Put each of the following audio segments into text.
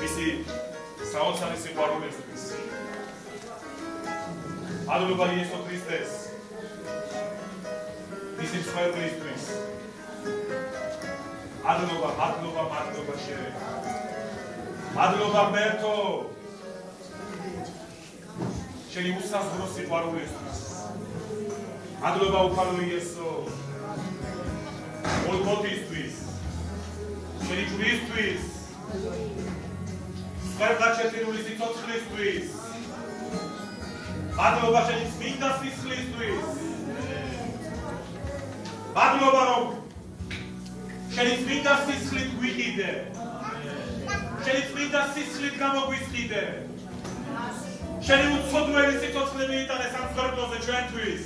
მისი საოცარი სიყვარულისთვის. მადლობა იესო ქრისტეს მისი მსხვერპლისთვის. მადლობა შენ. მადლობა მერტო შენი უსაზღვრო სიყვარულისთვის. მადლობა უფალო იესო გოლგოთისთვის, შენი ჯვრისთვის, სვერგად შეწირული სიცოცხლისთვის. მადლობა შენი წმინდა სისხლისთვის. მადლობა რომ შენი წმინდა სისხლით გვიყიდე. შენი წმინდა სისხლით გამოგვისყიდე. შენი უცოდველი სიცოცხლე მიიტანეს ამ მსხვერპლზე ჩვენთვის.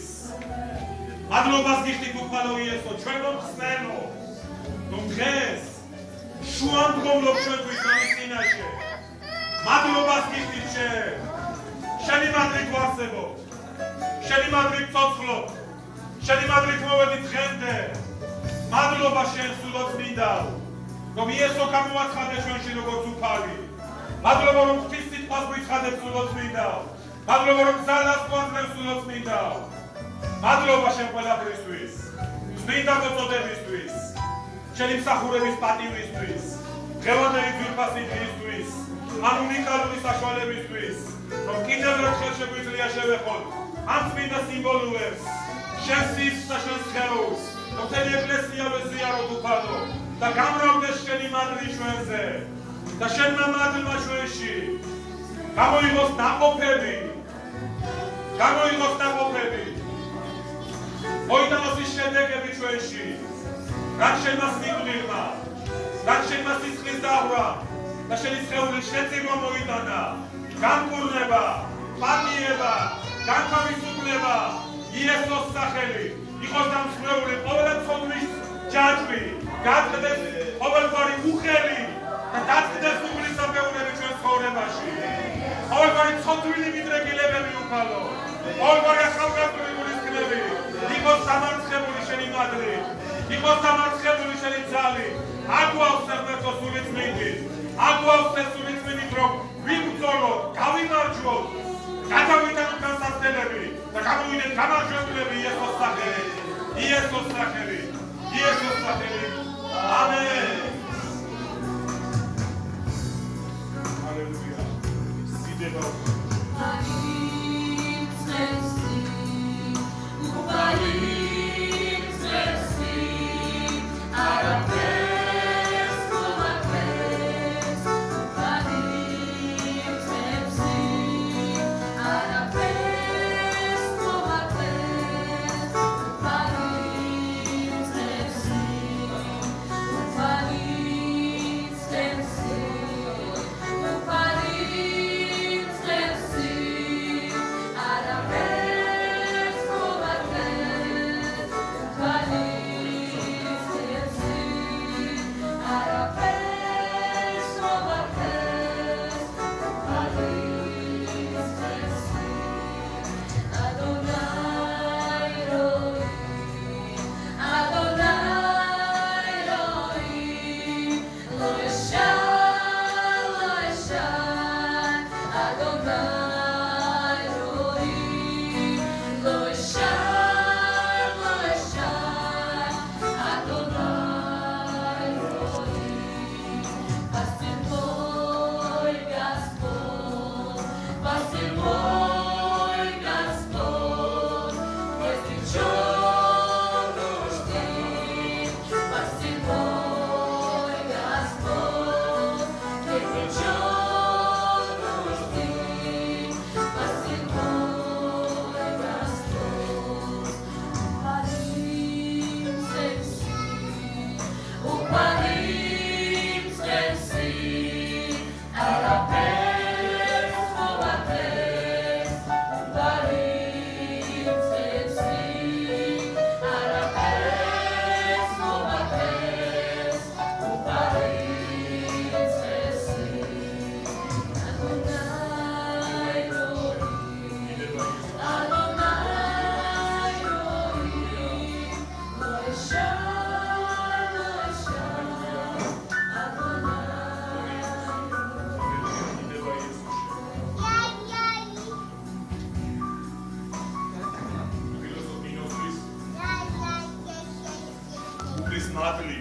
მადლობას გიხდით უფალო იესო, ჩვენ მომხსნელო, რომ დღეს შუამდგომლობ ჩვენთვის ამის წინაშე. მადლობას გიხდით შენ. შენი მადლით ვარსებობ, შენი მადლით ვცოცხლობ, შენი მადლით მოვედით დღემდე. მადლობა შენ სულოცმინდავ, რომ იესო გამოაცხადე ჩვენში როგორც უფალი. მადლობა რომ ღვთის სიტყვას გვიცხადებ სულოცმინდავ. მადლობა რომ ძალას გვაძლევ სულოცმინდავ. მადლობა შენ ყველაფრისთვის, წმინდა მოწოდებისთვის, შენი მსახურების პატივისთვის, დღევანდელი ძვირფასი დღისთვის, ამ უნიკალური საშუალებისთვის, რომ კიდევ ერთხელ შეგვიძლია შევეხოთ ამ წმინდა სიმბოლოებს, შენ სისხლს და შენ სხეულს, რომ მთელი ეკლესია ვეზიაროთ უფალო და გამრავლდეს შენი მადლი ჩვენზე და შენმა მადლმა ჩვენში გამოიღოს დაყოფები. მოიტანოს ის შედეგები ჩვენში, რაც შენმა სიკვდილმა, რაც შენმა სისხლის დავრა და შენი სხეულის შეწირვა მოიტანა. განკურნება, პატიება, განთავისუფლება, იესოს სახელი, იყოს დამსხვრეული ყოველი ცოდვის ჯაჭვი, გაგდეს ყოველგვარი უხელი და დაწკდეს უგლისაფეუნები ჩვენ ცხოვრებაში. ყოველგვარი ცოდვილი მიდრეკილებები უფალო, ყოველგვარი ახალგაზრდული გულისხმები, იყოს დამარცხებული შენი მადლი, იყოს დამარცხებული შენი ძალი. აგვაქვს ერთერთო სულიწმინდით, აგვაქვს ეს სულიწმინდით, რომ ვიბრძოლოთ, გავიმარჯვოთ, გადავიტანოთ განსაცდელები და გამოვიდეთ გამარჯვებულები იესოს სახელით. იესოს სახელით. ამენ. ჰალელუია. სიდება. Bye. მადლი